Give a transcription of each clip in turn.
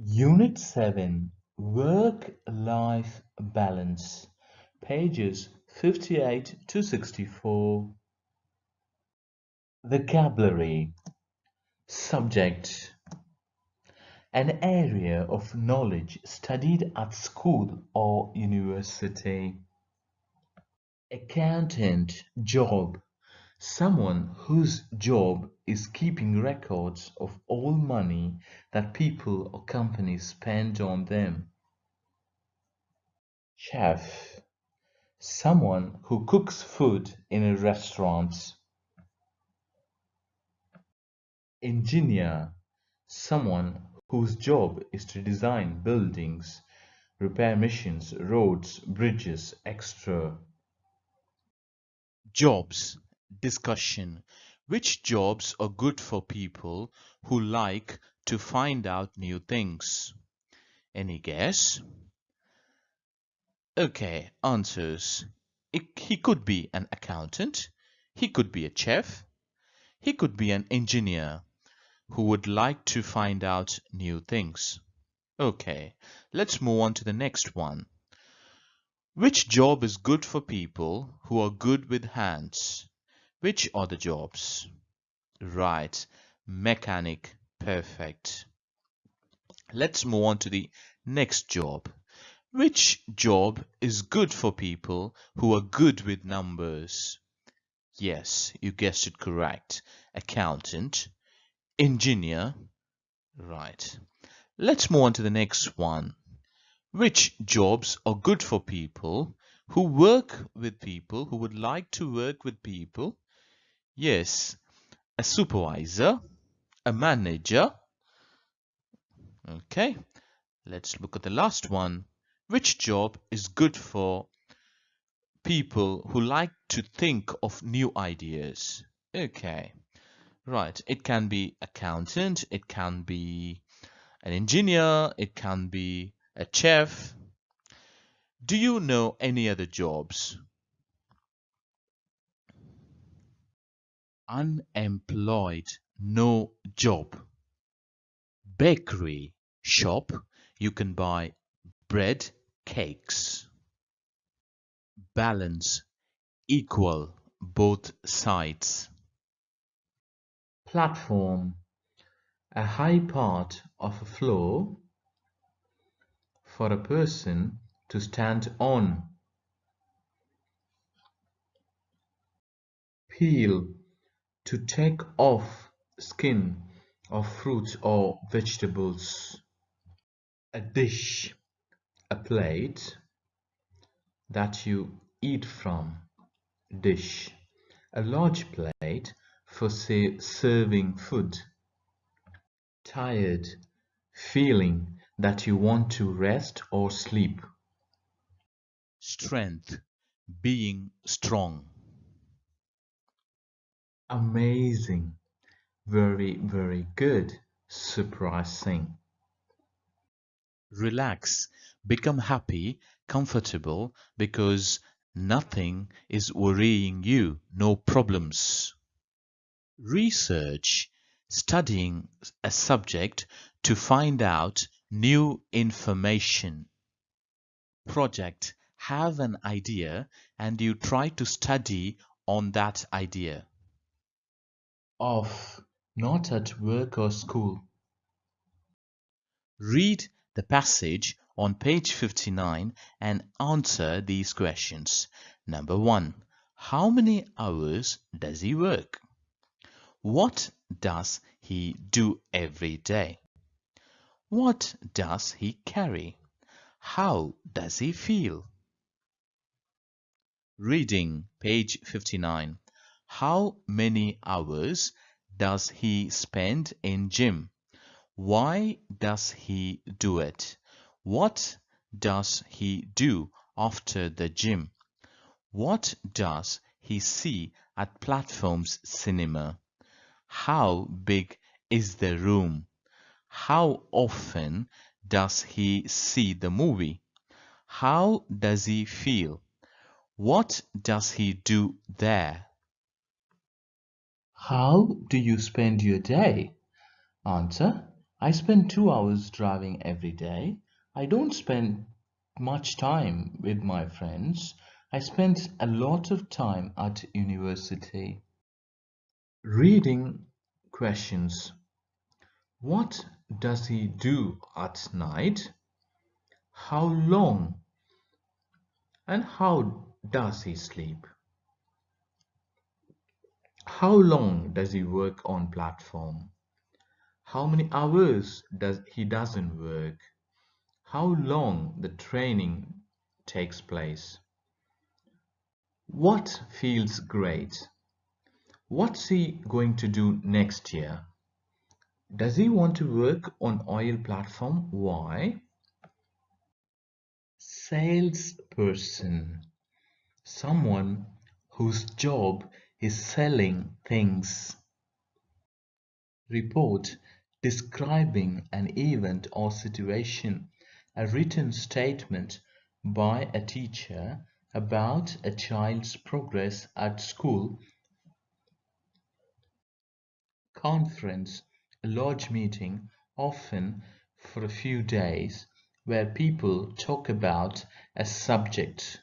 Unit 7 Work-Life Balance, pages 58 to 64. Vocabulary. Subject: an area of knowledge studied at school or university. Accountant job: someone whose job is keeping records of all money that people or companies spend on them. Chef: someone who cooks food in a restaurant. Engineer: someone whose job is to design buildings, repair machines, roads, bridges, etc. Jobs discussion. Which jobs are good for people who like to find out new things? Any guess? Okay, answers. He could be an accountant, he could be a chef, he could be an engineer who would like to find out new things. Okay, let's move on to the next one. Which job is good for people who are good with hands? Which are the jobs? Right, mechanic. Perfect. Let's move on to the next job. Which job is good for people who are good with numbers? Yes, you guessed it correct. Accountant, engineer. Right. Let's move on to the next one. Which jobs are good for people who work with people who would like to work with people? Yes, a supervisor, a manager. Okay, let's look at the last one. Which job is good for people who like to think of new ideas? Okay, right. It can be accountant, it can be an engineer, it can be a chef. Do you know any other jobs? Unemployed, no job. Bakery shop, you can buy bread, cakes. Balance, equal, both sides. Platform, a high part of a floor for a person to stand on. Peel, to take off skin of fruits or vegetables. A dish, a plate that you eat from. Dish, a large plate for serving food. Tired, feeling that you want to rest or sleep. Strength, being strong. Amazing, very, very good, surprising. Relax, become happy, comfortable, because nothing is worrying you, no problems. Research, studying a subject to find out new information. Project, have an idea and you try to study on that idea. Off, not at work or school. Read the passage on page 59 and answer these questions. Number 1. How many hours does he work? What does he do every day? What does he carry? How does he feel? Reading page 59. How many hours does he spend in gym? Why does he do it? What does he do after the gym? What does he see at Platforms Cinema? How big is the room? How often does he see the movie? How does he feel? What does he do there? How do you spend your day? Answer: I spend 2 hours driving every day. I don't spend much time with my friends. I spend a lot of time at university. Reading questions. What does he do at night? How long and how does he sleep? How long does he work on platform? How many hours does he doesn't work? How long the training takes place? What feels great? What's he going to do next year? Does he want to work on oil platform? Why? Salesperson. Someone whose job is selling things. Report. Describing an event or situation. A written statement by a teacher about a child's progress at school. Conference. A large meeting, often for a few days, where people talk about a subject.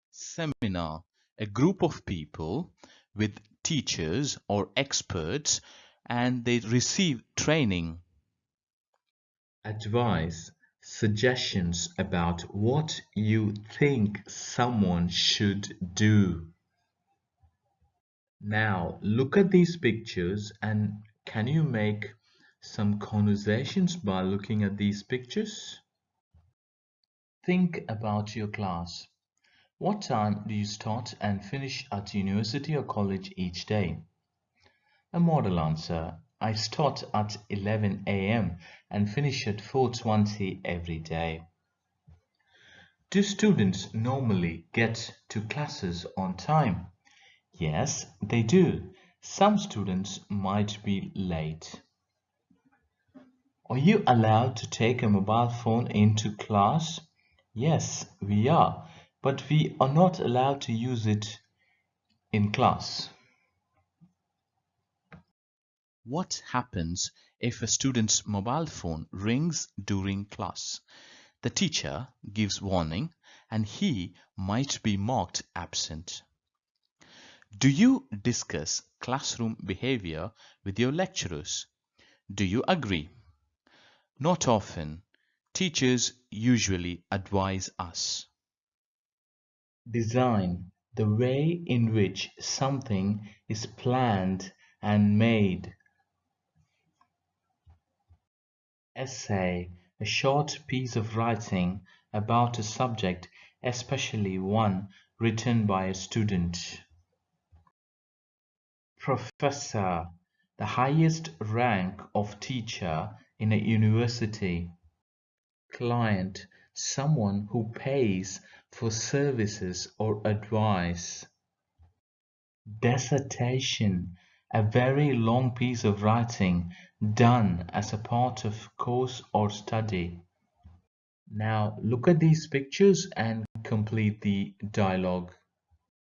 Seminar. A group of people with teachers or experts and they receive training. Advice. Suggestions about what you think someone should do. Now look at these pictures and can you make some conversations by looking at these pictures? Think about your class. What time do you start and finish at university or college each day? A model answer. I start at 11 a.m. and finish at 4:20 every day. Do students normally get to classes on time? Yes, they do. Some students might be late. Are you allowed to take a mobile phone into class? Yes, we are, but we are not allowed to use it in class. What happens if a student's mobile phone rings during class? The teacher gives warning and he might be marked absent. Do you discuss classroom behavior with your lecturers? Do you agree? Not often. Teachers usually advise us. Design. The way in which something is planned and made. Essay. A short piece of writing about a subject, especially one written by a student. Professor. The highest rank of teacher in a university. Client. Someone who pays for services or advice. Dissertation. A very long piece of writing done as a part of course or study. Now look at these pictures and complete the dialogue.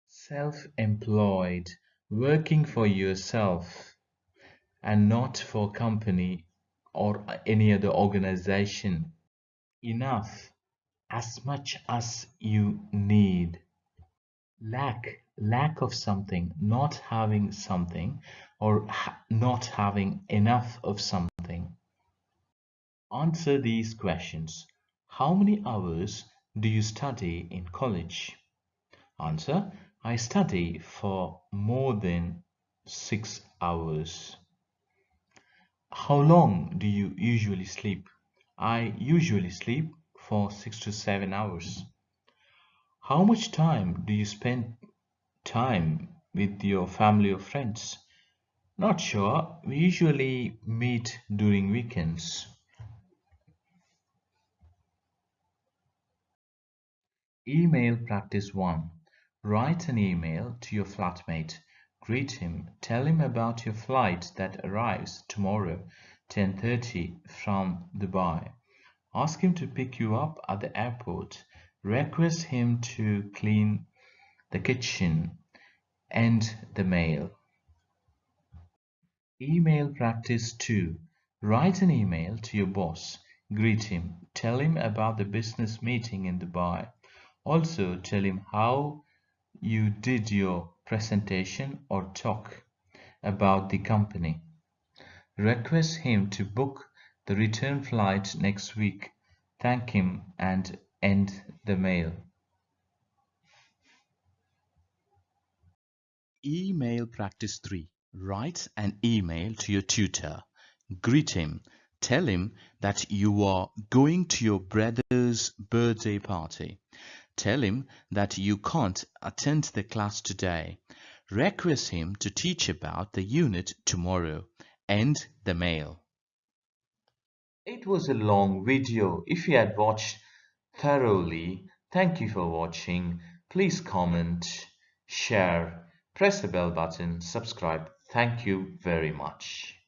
Self-employed, working for yourself and not for company or any other organization. Enough, as much as you need. Lack of something, not having something, or not having enough of something. Answer these questions. How many hours do you study in college? Answer. I study for more than 6 hours. How long do you usually sleep? I usually sleep for 6 to 7 hours. How much time do you spend time with your family or friends? Not sure. We usually meet during weekends. Email practice 1. Write an email to your flatmate. Greet him. Tell him about your flight that arrives tomorrow 10:30 from Dubai. Ask him to pick you up at the airport. Request him to clean the kitchen. End the mail. Email practice 2. Write an email to your boss. Greet him. Tell him about the business meeting in Dubai. Also, tell him how you did your presentation or talk about the company. Request him to book the return flight next week. Thank him and end the mail. Email practice 3. Write an email to your tutor. Greet him. Tell him that you are going to your brother's birthday party. Tell him that you can't attend the class today. Request him to teach about the unit tomorrow. End the mail. It was a long video. If you had watched thoroughly, thank you for watching. Please comment, share, press the bell button, subscribe. Thank you very much.